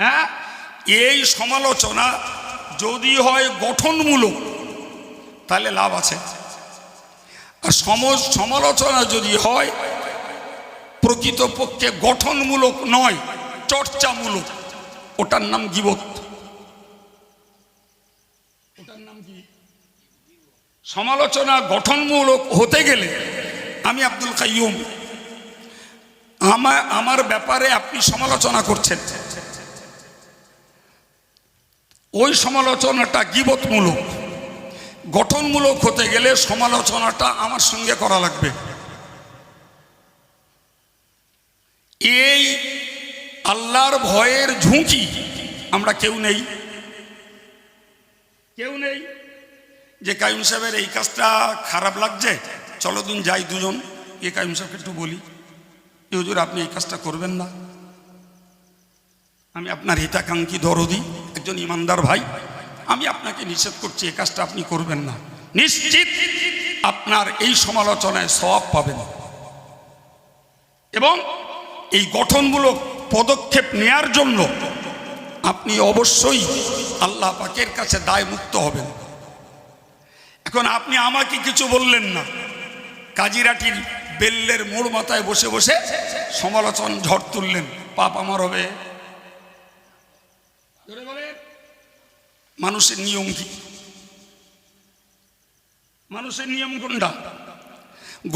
হ্যাঁ, এই সমালোচনা যদি হয় গঠনমূলক তাহলে লাভ আছে, আর সমালোচনা যদি হয় প্রকৃতপক্ষে গঠনমূলক নয়, চর্চামূলক, ওটার নাম গীবত। ওটার নাম কি? সমালোচনা গঠনমূলক হতে গেলে আমি আব্দুল কাইয়ুম, আমার ব্যাপারে আপনি সমালোচনা করছেন, ওই সমালোচনাটা গীবতমূলক। গঠনমূলক হতে গেলে সমালোচনাটা আমার সঙ্গে করা লাগবে। এই আল্লাহর ভয়ের ঝুঁকি আমরা কেউ নেই, কেউ নেই যে কাইয়ুম সাহেবের এই কাজটা খারাপ লাগছে, চলো দিন যাই দুজন, এ কাইয়ুম সাহেবকে একটু বলি, এ হুজুর আপনি এই কাজটা করবেন না, আমি আপনার হিতাকাঙ্ক্ষী দরদি একজন ইমানদার ভাই, আমি আপনাকে নিষেধ করছি এই কাজটা আপনি করবেন না। নিশ্চিত আপনার এই সমালোচনায় সওয়াব পাবেন, এবং এই গঠনমূলক পদক্ষেপ নেয়ার জন্য আপনি অবশ্যই আল্লাহ পাকের কাছে দায় মুক্ত হবেন। এখন আপনি আমাকে কিছু বললেন না, কাজিরাটির বেল্লের মোড় মাথায় বসে বসে সমালোচনা ঝড় তুললেন, পাপ আমার হবে। মানুষের নিয়ম কি? মানুষের নিয়ম কোনটা?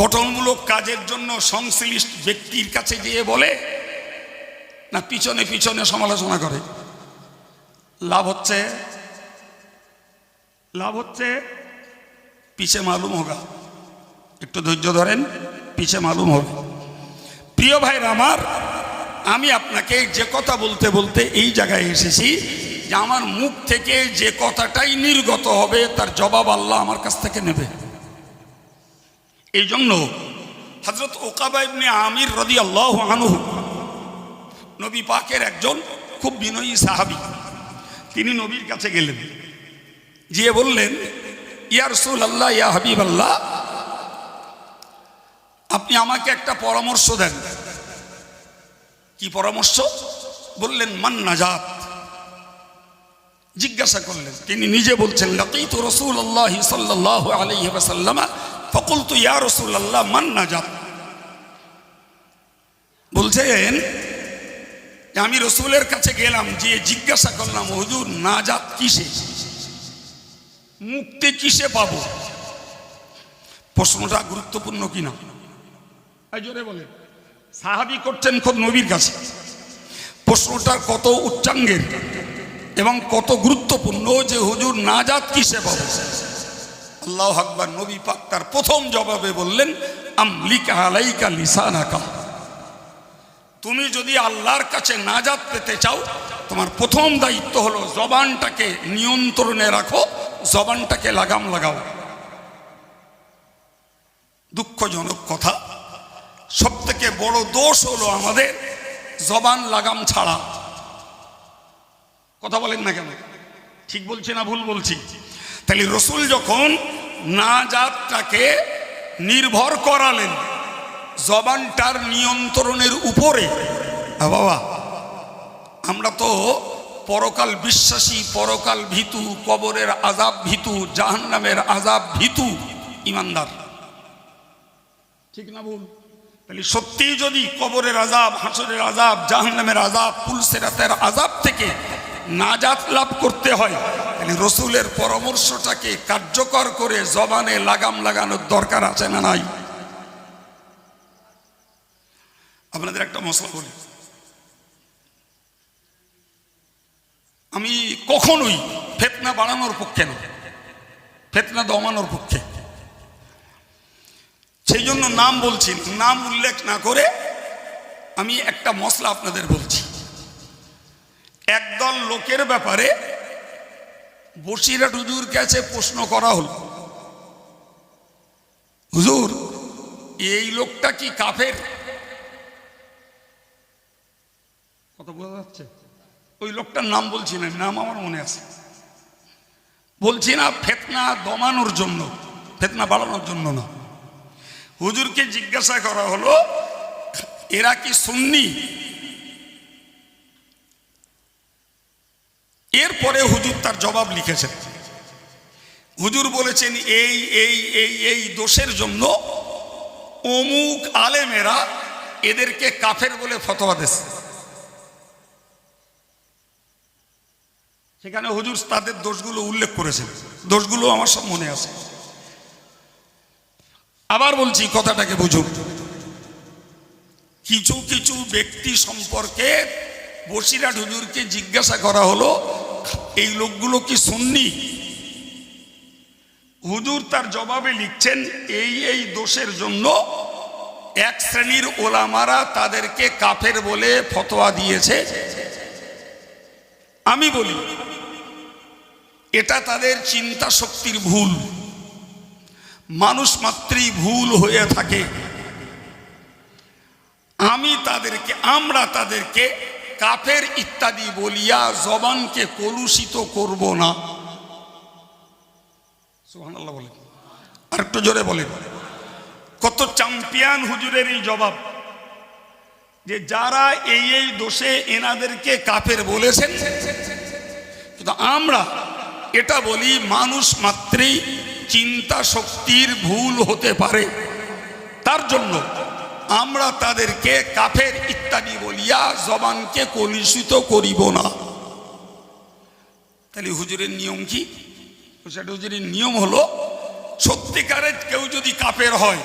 গঠনমূলক কাজের জন্য সংশ্লিষ্ট ব্যক্তির কাছে গিয়ে বলে, না পিছনে পিছনে সমালোচনা করে? লাভ হচ্ছে, লাভ হচ্ছে, পিছে মালুম হোগা। একটু ধৈর্য ধরেন, পিছে মালুম হবে। প্রিয় ভাইরা আমার, আমি আপনাকে যে কথা বলতে বলতে এই জায়গায় এসেছি যে আমার মুখ থেকে যে কথাটাই নির্গত হবে তার জবাব আল্লাহ আমার কাছ থেকে নেবে। এই জন্য হযরত উকাবা ইবনে আমির রাদিয়াল্লাহু আনহু, নবী পাকের একজন খুব বিনয়ী সাহাবী, তিনি নবীর কাছে গেলেন, গিয়ে বললেন, ইয়া রাসূলুল্লাহ, ইয়া হাবিবাল্লাহ, আপনি আমাকে একটা পরামর্শ দেন। কি পরামর্শ? বললেন মান নাজাত। জিজ্ঞাসা করলেন, তিনি নিজে বলছেন, লাকিতু রাসূলুল্লাহ সাল্লাল্লাহু আলাইহি ওয়াসাল্লাম ফাকুলতু ইয়া রাসূলুল্লাহ মান নাজাত। বলছেন আমি রসুলের কাছে গেলাম, যে জিজ্ঞাসা করলাম, হুজুর নাজাত কিসে, মুক্তি কিসে পাবো? প্রশ্নটা গুরুত্বপূর্ণ কিনা? জোরে বলে। সাহাবী করছেন খোদ নবীর কাছে, প্রশ্নটা কত উচ্চাঙ্গের এবং কত গুরুত্বপূর্ণ যে হুজুর নাজাত কিসে পাবো। আল্লাহু আকবার। নবী পাক তার প্রথম জবাবে বললেন, আমলিকা আলাইকা লিসানাকা। তুমি যদি আল্লাহর কাছে নাজাত পেতে চাও, তোমার প্রথম দায়িত্ব হলো জবানটাকে নিয়ন্ত্রণে রাখো, জবানটাকে লাগাম লাগাও। দুঃখজনক কথা, সব থেকে বড় দোষ হলো আমাদের জবান লাগাম ছাড়া। কথা বলেন না কেন? ঠিক বলছি না ভুল বলছি? তাহলে রসুল যখন নাজাতটাকে নির্ভর করালেন জবানটার নিয়ন্ত্রণের উপরে, বাবা আমরা তো পরকাল বিশ্বাসী, পরকাল ভীতু, কবরের আযাব ভীতু, জাহান্নামের আযাব ভীতু ইমানদার, ঠিক না ভুল? তাহলে সত্যি যদি কবরের আযাব, হাসরের আযাব, জাহান্নামের আযাব, পুলসিরাতের আযাব থেকে নাজাত লাভ করতে হয়, তাহলে রসুলের পরামর্শটাকে কার্যকর করে জবানে লাগাম লাগানোর দরকার আছে না নাই? আপনাদের একটা মশলা বলি, আমি কখনোই ফিতনা বাড়ানোর পক্ষে না, ফিতনা দমানোর পক্ষে। সেই জন্য নাম বলছি, নাম উল্লেখ না করে আমি একটা মশলা আপনাদের বলছি। একদল লোকের ব্যাপারে বসিরহাট হুজুর কাছে প্রশ্ন করা হল, হুজুর এই লোকটা কি কাফের? কথা বোঝা যাচ্ছে? ওই লোকটার নাম বলছি না, নাম আমার মনে আছে, বলছি না ফিতনা দমানোর জন্য, ফিতনা বাড়ানোর জন্য না। হুজুরকে জিজ্ঞাসা করা হলো, এরা কি সুন্নি? এরপরে হুজুর তার জবাব লিখেছেন। হুজুর বলেছেন এই এই এই এই দোষের জন্য অমুক আলেমেরা এদেরকে কাফের বলে ফতোয়া দিয়েছে। সেখানে হুজুর তাদের দোষগুলো উল্লেখ করেছেন, দোষগুলো আমার সব মনে আছে। আবার বলছি, কথাটাকে বুঝুন। কিছু কিছু ব্যক্তি সম্পর্কে বসিরহাট হুজুরকে জিজ্ঞাসা করা হলো, এই লোকগুলো কি সুন্নি? হুজুর তার জবাবে লিখছেন এই এই দোষের জন্য এক শ্রেণীর ওলামারা তাদেরকে কাফের বলে ফতোয়া দিয়েছে। আমি বলি এটা তাদের চিন্তা শক্তির ভুল। মানুষ মাত্রই ভুল হয়ে থাকে। আমরা তাদেরকে কাফের ইত্যাদি বলিয়া জবানকে কলুষিত করব না। সুবহানাল্লাহ বলেন, আর একটু জোরে বলেন। কত চ্যাম্পিয়ন হুজুরের এই জবাব, যে যারা এই এই দোষে এনাদেরকে কাফের বলেছেন। কিন্তু আমরা এটা বলি মানুষ মাত্রই চিন্তা শক্তির ভুল হতে পারে, তার জন্য আমরা তাদেরকে কাফের ইত্যাদি বলিয়া জবানকে কলুষিত করিব না। তাহলে হুজুরের নিয়ম কি? হুজুরের নিয়ম হলো, সত্যিকারের কেউ যদি কাফের হয়,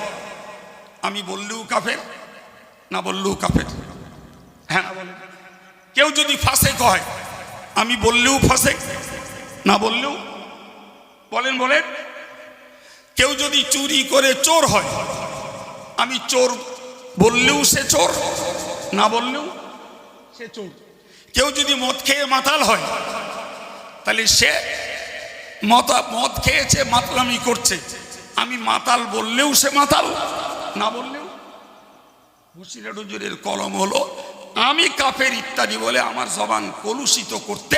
আমি বললেও কাফের, না বললেও কাফের। হ্যাঁ বলেন। কেউ যদি ফাসেক হয়, আমি বললেও ফাসেক, না বললেও। বলেন বলেন। কেউ যদি চুরি করে চোর হয়, আমি চোর বললেও সে চোর, না বললেও সে চোর। কেউ যদি মদ খেয়ে মাতাল হয়, তাহলে সে মদ খেয়েছে, মাতলামি করছে, আমি মাতাল বললেও সে মাতাল, না বললেও। বসিরহাট হুজুরের কলম হলো, আমি কাফের ইত্যাদি বলে আমার জবান কলুষিত করতে,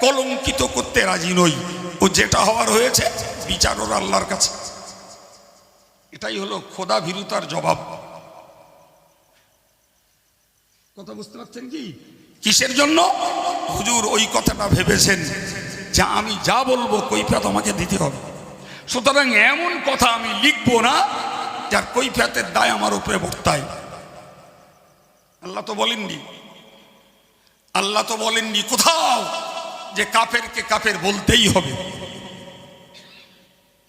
কলঙ্কিত করতে রাজি নই। ও যেটা হওয়ার হয়েছে, বিচার ওর আল্লাহর কাছে। এটাই হলো খোদা ভীরুতার জবাব। কথা বুঝতে পারছেন কি? কিসের জন্য? হুজুর ওই কথাটা ভেবেছেন যে আমি যা বলবো কৈফিয়ত আমাকে দিতে হবে, সুতরাং এমন কথা আমি লিখবো না যার কৈফিয়তের দায় আমার উপরে বর্তায়। আল্লাহ তো বলেননি, আল্লাহ তো বলেননি কোথাও যে কাফেরকে কাফের বলতেই হবে,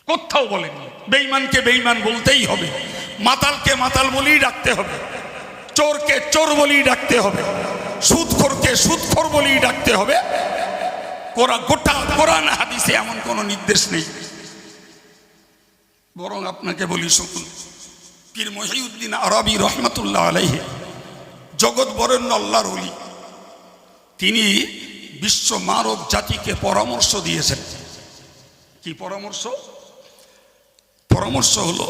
কোথাও বলেননি। বেঈমানকে বেঈমান বলতেই হবে, মাতালকে মাতাল বলেই ডাকতে হবে, চোরকে চোর বলেই ডাকতে হবে, সুদখোরকে সুদখোর বলেই ডাকতে হবে। গোটা কোরআন হাদিসে এমন কোনো নির্দেশ নেই। বরং আপনাকে বলি, শুনুন, পীর মহিউদ্দিন আরবি রহমতুল্লাহ আলাইহি, জগৎ বরেণ্য আল্লাহর ওলি, তিনি বিশ্ব মানব জাতিকে পরামর্শ দিয়েছেন। কি পরামর্শ? পরামর্শ হলো,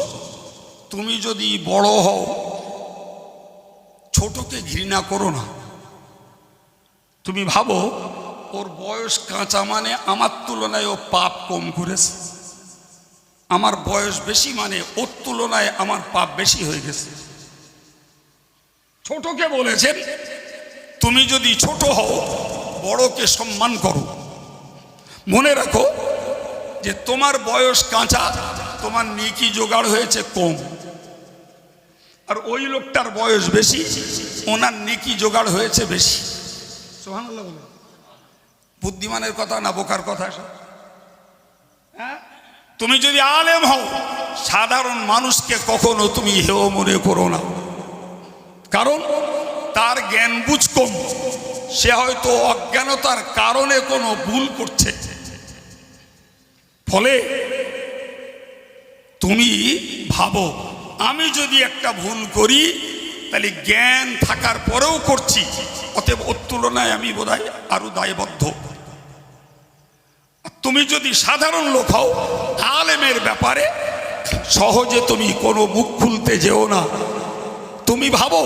তুমি যদি বড় হও, ছোটকে ঘৃণা করো না। তুমি ভাবো ওর বয়স কাঁচা মানে আমার তুলনায় ও পাপ কম করেছে, আমার বয়স বেশি মানে ওর তুলনায় আমার পাপ বেশি হয়ে গেছে। ছোটকে বলেছেন তুমি যদি ছোট হও, বড়কে সম্মান করো। মনে রাখো যে তোমার বয়স কাঁচা, তোমার নেকি জোগাড় হয়েছে কম, আর ওই লোকটার বয়স বেশি, ওনার নেকি জোগাড় হয়েছে বেশি। সুবহানাল্লাহ বলে। বুদ্ধিমানের কথা না বোকার কথা? হ্যাঁ, তুমি যদি আলেম হও, সাধারণ মানুষকে কখনো তুমি হেয় মনে করো না, কারণ তার জ্ঞান বুঝ কম, সে হয়তো অজ্ঞানতার কারণে কোনো ভুল করছে। ফলে তুমি ভাবো আমি যদি একটা ভুল করি, তাহলে জ্ঞান থাকার পরেও করছি, অতএব ওর তুলনায় আমি বোধহয় আরো দায়বদ্ধ। তুমি যদি সাধারণ লোক হও, আলেমের ব্যাপারে সহজে তুমি কোনো মুখ খুলতে যেও না। তুমি ভাবো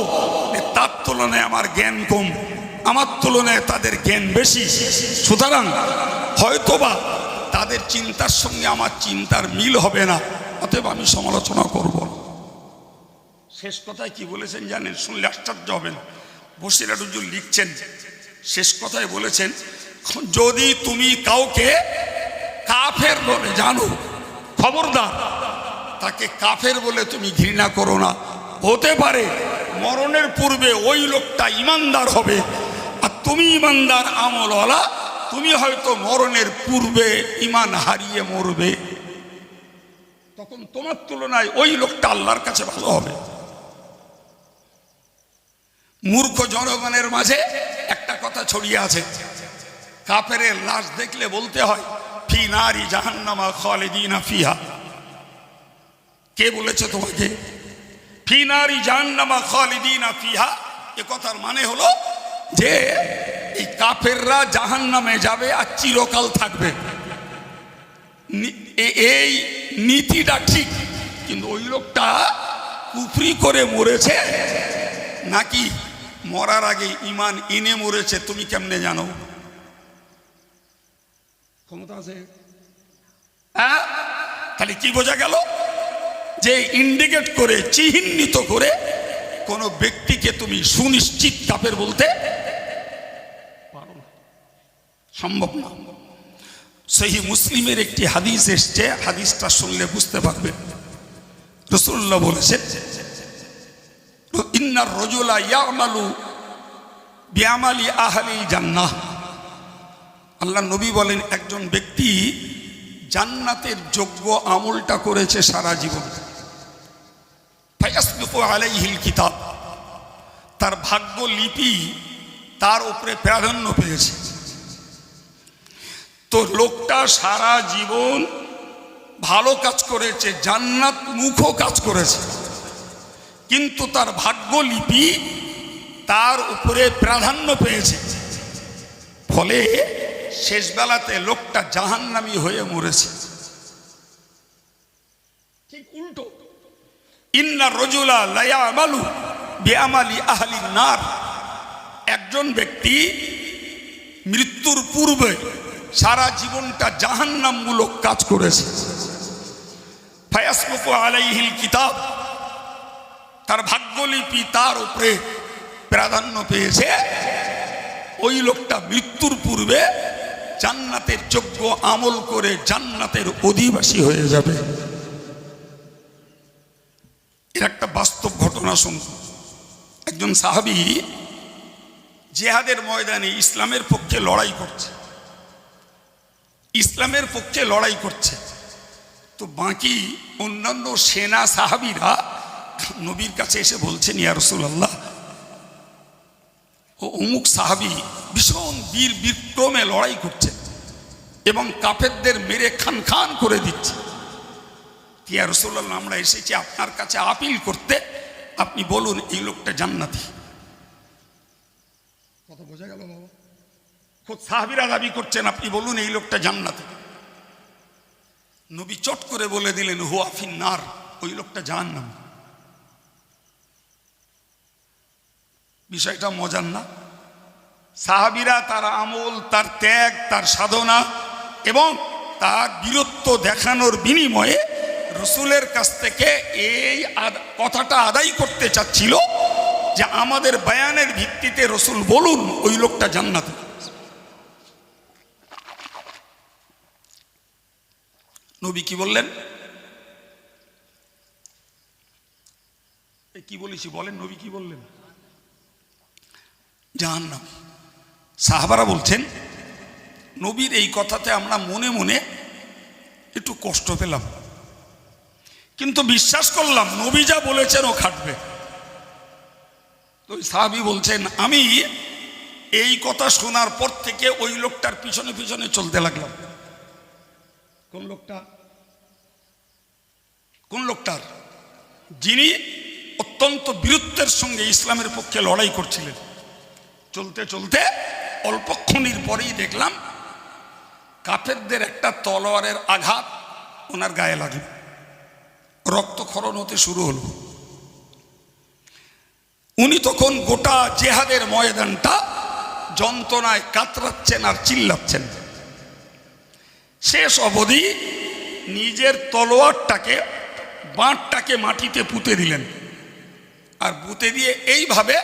তার তুলনায় আমার জ্ঞান কম, আমার তুলনায় তাদের জ্ঞান বেশি, সুতরাং হয়তোবা তাদের চিন্তার সঙ্গে আমার চিন্তার মিল হবে না, অতএব আমি সমালোচনা করব না। শেষ কথায় কি বলেছেন জানেন? শুনলে আশ্চর্য হবেন। বসিরহাট হুজুর লিখছেন, শেষ কথায় বলেছেন, যদি তুমি কাউকে কাফের বলে জানো, খবরদার তাকে কাফের বলে তুমি ঘৃণা করো না। হতে পারে মরণের পূর্বে ওই লোকটা ইমানদার হবে, আর তুমি ইমানদার আমলওয়ালা, তুমি হয়তো মরণের পূর্বে ইমান হারিয়ে মরবে। তখন তোমার তুলনায় ওই লোকটা আল্লাহর কাছে ভালো হবে। মূর্খ জনগণের মাঝে একটা কথা ছড়িয়ে আছে, কাফেরের লাশ দেখলে বলতে হয় ফি নারি জাহান্নামা খালিদিনা ফিহা। কে বলেছে তোমাকে ফি নারি জাহান্নামা খালিদিনা ফিহা? এ কথার মানে হলো যে এই কাফেররা জাহান্নামে যাবে আর চিরকাল থাকবে। এই নীতিটা ঠিক, কিন্তু ওই লোকটা কুফরি করে মরেছে নাকি মরার আগে ইমান এনে মরেছে তুমি কেমনে জানো? ক্ষমতা আছে? তাহলে কি বোঝা গেল? যে ইন্ডিকেট করে, চিহ্নিত করে কোনো ব্যক্তিকে তুমি সুনিশ্চিত কাফের বলতে পারো না, সম্ভব না। সহি মুসলিমের একটি হাদিস এসছে, হাদিসটা শুনলে বুঝতে পারবে। রাসূলুল্লাহ বলেছেন, ইন্নার রাজুলা ইয়ামালু বিআমালি আহলিল জান্নাহ। আল্লাহ নবী বলেন, একজন ব্যক্তি জান্নাতের যোগ্য আমলটা করেছে সারা জীবন। ফায়াসবিকু আলাইহিল কিতাব, তার ভাগ্য লিপি তার উপরে প্রাধান্য পেয়েছে। তো লোকটা সারা জীবন ভালো কাজ করেছে, জান্নাত মুখও কাজ করেছে, কিন্তু তার ভাগ্য লিপি তার উপরে প্রাধান্য পেয়েছে। ফলে শেষ বেলাতে লোকটা জাহান্নামী হয়ে মরেছে। ঠিক উল্টো, ইন্না রাজুলা লা ইয়ামালু বিআমালি আহলিন নার, একজন ব্যক্তি মৃত্যুর পূর্বে সারা জীবনটা জাহান্নামমূলক কাজ করেছে। ফায়াসবিকু আলাইহিল কিতাব, তার ভাগ্যলিপি তার উপরে প্রাধান্য পেয়েছে। ওই লোকটা মৃত্যুর পূর্বে জান্নাতের যোগ্য আমল করে জান্নাতের অধিবাসী হয়ে যাবে। এর একটা বাস্তব ঘটনা শুনুন। একজন সাহাবী জিহাদের ময়দানে ইসলামের পক্ষে লড়াই করছে, ইসলামের পক্ষে লড়াই করছে। তো বাকি অন্যান্য সেনা সাহাবীরা নবীর কাছে এসে বলছেন, ইয়া রাসূলুল্লাহ, ও অমুক সাহাবী ভীষণ বীর বিক্রমে লড়াই করছে এবং কাফেরদের মেরে খান খান করে দিচ্ছে। ইয়া রাসূলুল্লাহ, আমরা এসেছি আপনার কাছে আপিল করতে, আপনি বলুন এই লোকটা জান্নাতি। কথা বোঝা গেল বাবা? খোদ সাহাবীরা দাবি করছেন, আপনি বলুন এই লোকটা জান্নাতি। নবী চট করে বলে দিলেন, হুয়া ফিন নার, ওই লোকটা জাহান্নামী। বিষয়টা মজার না? সাহাবীরা তার আমল, তার ত্যাগ, তার সাধনা এবং তার বীরত্ব দেখানোর বিনিময়ে রসুলের কাছ থেকে এই কথাটা আদায় করতে চাচ্ছিল যে আমাদের বয়ানের ভিত্তিতে রসুল বলুন ওই লোকটা জান্নাতি। নবী কি বললেন? কি বলেছি বলেন? নবী কি বললেন? জাহান্নামী। সাহাবারা বলছেন, নবীর এই কথাতে আমরা মনে মনে একটু কষ্ট পেলাম, কিন্তু বিশ্বাস করলাম নবী যা বলেছেন ও খাটবে। তো ওই সাহাবী বলছেন, আমি এই কথা শোনার পর থেকে ওই লোকটার পিছনে পিছনে চলতে লাগলাম। কোন লোকটা? কোন লোকটার? যিনি অত্যন্ত বীরত্বের সঙ্গে ইসলামের পক্ষে লড়াই করছিলেন। চলতে চলতে অল্পক্ষণের পরেই দেখলাম কাফেরদের একটা তলোয়ারের আঘাত ওনার গায়ে লাগলো, রক্তক্ষরণ হতে শুরু হলো। উনি তখন গোটা জেহাদের ময়দানটা যন্ত্রণায় কাতরাচ্ছেন আর চিল্লাচ্ছেন। শেষ অবধি নিজের তলোয়ারটাকে, বাঁটটাকে মাটিতে পুঁতে দিলেন, আর পুঁতে দিয়ে এইভাবে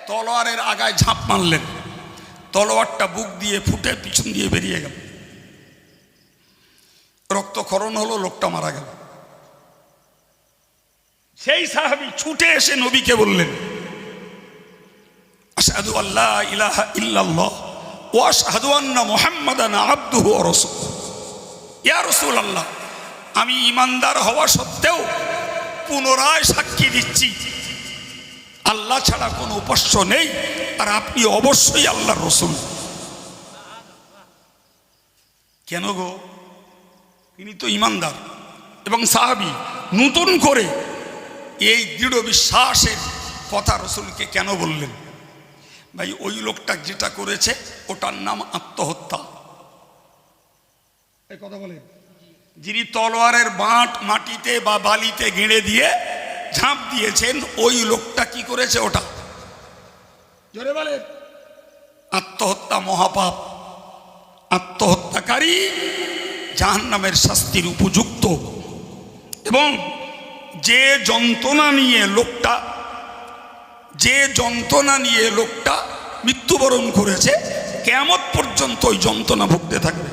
তলোয়ারের আগায় ঝাঁপ মারলেন। তলোয়ারটা বুক দিয়ে ফুটে পিছন দিয়ে বেরিয়ে গেল, রক্তক্ষরণ হলো, লোকটা মারা গেল। সেই সাহাবী ছুটে এসে নবীকে বললেন, আশহাদু আল্লা ইলাহা ইল্লাল্লাহ ওয়া আশহাদু আন্না মুহাম্মাদান আবদুহু ওয়া রাসূলুহু। ইয়া রাসূলুল্লাহ, আমি ঈমানদার হওয়া সত্ত্বেও পুনরায় সাক্ষী দিচ্ছি আল্লাহ ছাড়া কোনো উপাস্য নেই, আর আপনি অবশ্যই আল্লাহর রাসূল। কেন গো? তিনি তো ঈমানদার এবং সাহাবী। নতুন করে এই দৃঢ় বিশ্বাসের কথা রসুলকে কেন বললেন? ভাই, ওই লোকটা যেটা করেছে ওটার নাম আত্মহত্যা। এই কথা বলেন। যিনি তলোয়ারের বাঁট মাটিতে বা বালিতে গেঁড়ে দিয়ে ঝাঁপ দিয়েছেন, ওই লোকটা কি করেছে? ওটা জোরে বলেন। আত্মহত্যা মহাপাপ। আত্মহত্যাকারী জাহান্নামের শাস্তির উপযুক্ত। এবং যে যন্ত্রণা নিয়ে লোকটা মৃত্যুবরণ করেছে, কিয়ামত পর্যন্ত ওই যন্ত্রণা ভুগতে থাকবে।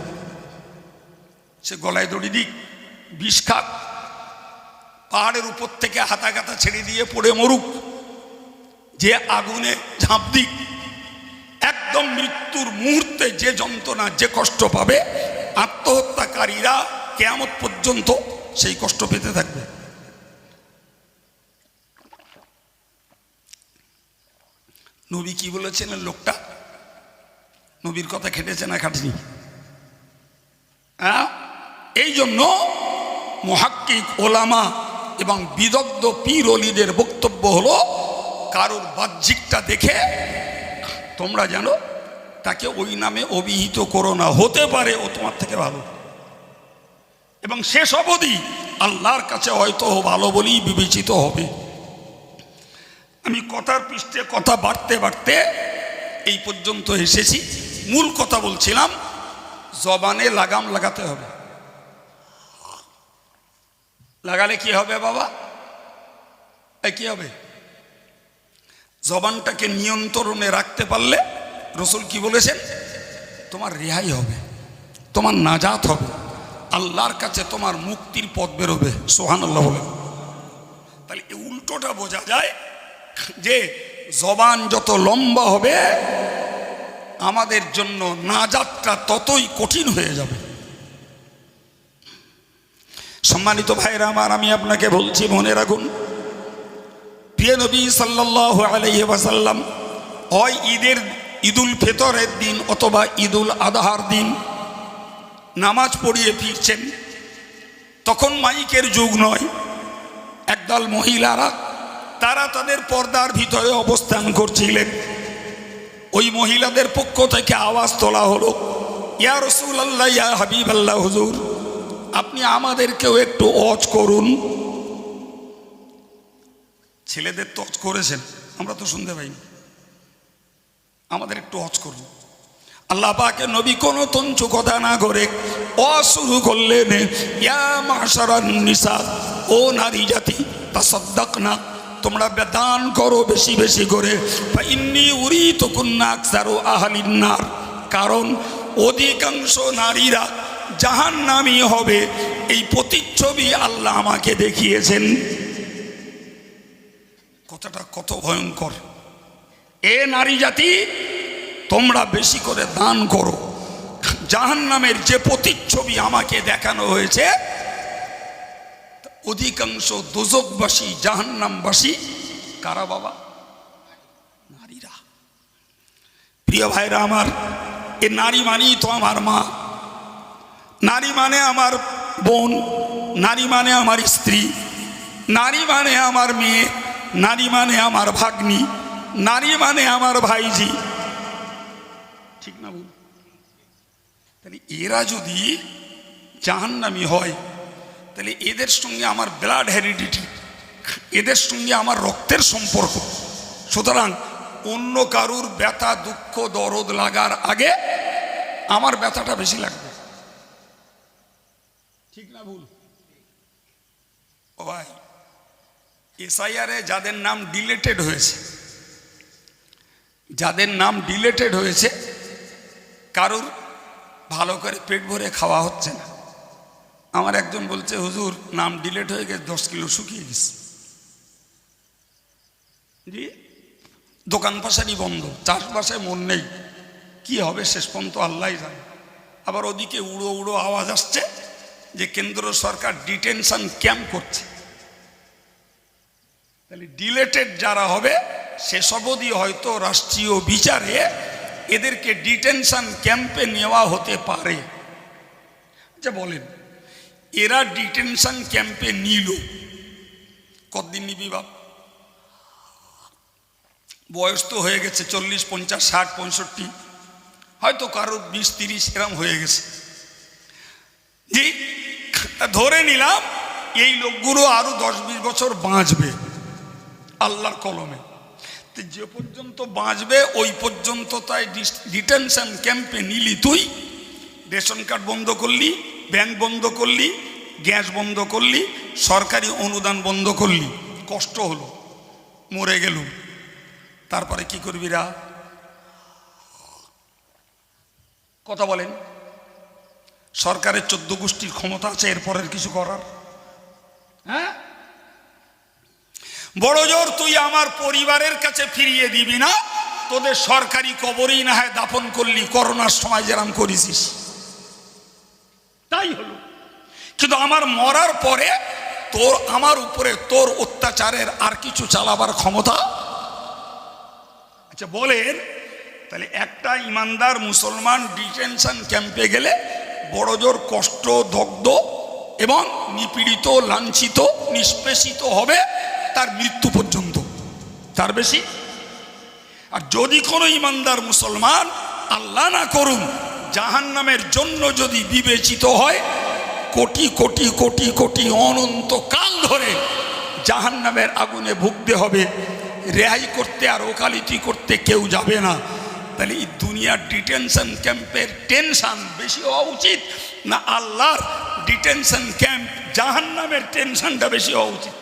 সে গলায় দড়ি দিক, বিষ খাক, পাহাড়ের উপর থেকে হাতাগাতা ছেড়ে দিয়ে পড়ে মরুক, যে আগুনে ঝাঁপ দিক, একদম মৃত্যুর মুহূর্তে যে যন্ত্রণা, যে কষ্ট পাবে, আত্মহত্যাকারীরা কিয়ামত পর্যন্ত সেই কষ্ট পেতে থাকবে। নবী কি বলেছেন? লোকটা নবীর কথা খেটেছে না খাটেনি? এই জন্য মুহাক্কিক ওলামা এবং বিদগ্ধ পীর ওলিদের বক্তব্য হলো, কারোর বাহ্যিকটা দেখে তোমরা জানো তাকে ওই নামে অভিহিত করো না। হতে পারে ও তোমার থেকে ভালো, এবং শেষ অবধি আল্লাহর কাছে হয়তো ভালো বলেই বিবেচিত হবে। আমি কথার পৃষ্ঠে কথা বাড়তে বাড়তে এই পর্যন্ত এসেছি। মূল কথা বলছিলাম, জবানে লাগাম লাগাতে হবে। লাগালে কি হবে বাবা? কি হবে? জবানটাকে নিয়ন্ত্রণে রাখতে পারলে রসুল কি বলেছেন? তোমার রেহাই হবে, তোমার নাজাত হবে, আল্লাহর কাছে তোমার মুক্তির পথ বেরোবে। সুবহানাল্লাহ বলে। তাহলে এই উল্টোটা বোঝা যায় যে জবান যত লম্বা হবে আমাদের জন্য নাজাতটা ততই কঠিন হয়ে যাবে। সম্মানিত ভাইরা আমার, আমি আপনাকে বলছি, মনে রাখুন, প্রিয় নবী সাল্লাল্লাহু আলাইহি ওয়াসাল্লাম হয় ঈদুল ফিতরের দিন অথবা ঈদুল আদহার দিন নামাজ পড়িয়ে ফিরছেন। তখন মাইকের যুগ নয়। একদল মহিলারা, তারা তাদের পর্দার ভিতরে অবস্থান করছিলেন। ওই মহিলাদের পক্ষ থেকে আওয়াজ তোলা হলো, ইয়া রাসূলুল্লাহ, ইয়া হাবিবাল্লাহ, হুজুর আপনি আমাদেরকেও একটু ওয়াজ করুন। ছেলেদের তো ওয়াজ করেছেন, আমরা তো শুনতে পাইনি, আমাদের একটু ওয়াজ করুন। আল্লাহ পাকের নবী কোনো তঞ্চু কথা না করে ওয়াজ শুরু করলেন, ইয়া মাশারান নিসা, ও নারী জাতি, তাসাদ্দাকনা, তোমরা দান করো বেশি বেশি করে। ইন্নী উরিতুকুন্না আকসারু আহলিন নার, কারণ অধিকাংশ নারীরা জাহান্নামী হবে, এই প্রতিচ্ছবি আল্লাহ আমাকে দেখিয়েছেন। কথাটা কত ভয়ঙ্কর! এ নারী জাতি, তোমরা বেশি করে দান করো। জাহান্নামের যে প্রতিচ্ছবি আমাকে দেখানো হয়েছে, অধিকাংশ দোজখবাসী, জাহান্নামবাসী কারা বাবা? নারীরা। প্রিয় ভাইরা আমার, এ নারী মানেই তো আমার মা, নারী মানে আমার বোন, নারী মানে আমার স্ত্রী, নারী মানে আমার মেয়ে, নারী মানে আমার ভাগ্নি, নারী মানে আমার ভাইজি। ঠিক না বল? তাহলে এরা যদি জাহান্নামী হয়, তাহলে এদের সঙ্গে আমার ব্লাড হেরিডিটি, এদের সঙ্গে আমার রক্তের সম্পর্ক। সুতরাং অন্য কারুর ব্যথা, দুঃখ, দরদ লাগার আগে আমার ব্যথাটা বেশি লাগবে। ঠিক না ভুল? ও ভাই, এসআইআরে যাদের নাম ডিলেটেড হয়েছে, যাদের নাম ডিলেটেড হয়েছে কারুর ভালো করে পেট ভরে খাওয়া হচ্ছে না। আমার একজন বলছে, হুজুর নাম ডিলেট হয়ে গেছে, 10 কিলো শুকিয়ে গেছে। জি, দোকান পাশারি বন্ধ, চাষবাসে মন নেই, কি হবে শেষ পর্যন্ত আল্লাহ জানে। আবার ওদিকে উড়ো উড়ো আওয়াজ আসছে যে কেন্দ্র সরকার ডিটেনশন ক্যাম্প করছে। তাহলে ডিলেটেড যারা হবে সেসব অবধি হয়তো রাষ্ট্রীয় বিচারে এদেরকে ডিটেনশন ক্যাম্পে নেওয়া হতে পারে। আচ্ছা বলেন, এরা ডিটেনশন ক্যাম্পে নিল কতদিন নিবি বাপ? বয়স তো হয়ে গেছে 40, 50, 60, 65, হয়তো কারোর 20, 30 এরম হয়ে গেছে। জি, ধরে নিলাম এই লোকগুলো আরো 10-20 বছর বাঁচবে আল্লাহর কলমে। তো যে পর্যন্ত বাঁচবে ওই পর্যন্ত তাই ডিটেনশন ক্যাম্পে নিলি তুই, রেশন কার্ড বন্ধ করলি, ব্যাংক বন্ধ করলি, গ্যাস বন্ধ করলি, সরকারি অনুদান বন্ধ করলি, কষ্ট হলো, মরে গেল, তারপরে কি করবি রা? কথা বলেন। সরকারের 14 গোষ্ঠীর ক্ষমতা আছে এরপরের কিছু করার? হ্যাঁ, বড় জোর তুই আমার পরিবারের কাছে ফিরিয়ে দিবি না, তোদের সরকারি কবরেই না হয় দাফন করলি, করোনার সময় যেরাম করেছিস তাই হলো। কিন্তু আমার মরার পরে তোর আমার উপরে তোর অত্যাচারের আর কিছু চালাবার ক্ষমতা? আচ্ছা বলেন, তাহলে একটা ইমানদার মুসলমান ডিটেনশন ক্যাম্পে গেলে বড় জোর কষ্ট, দগ্ধ এবং নিপীড়িত, লাঞ্ছিত, নিষ্পেষিত হবে তার মৃত্যু পর্যন্ত, তার বেশি? আর যদি কোনো ইমানদার মুসলমান আল্লাহ না করুন জাহান্নামের জন্য যদি বিবেচিত হয়, কোটি কোটি কোটি কোটি অনন্তকাল ধরে জাহান্নামের আগুনে ভুগতে হবে, রেহাই করতে আর ওকালতি করতে কেউ যাবে না। তাহলে এই দুনিয়ার ডিটেনশন ক্যাম্পের টেনশন বেশি হওয়া উচিত না আল্লাহর ডিটেনশন ক্যাম্প জাহান্নামের টেনশনটা বেশি হওয়া উচিত?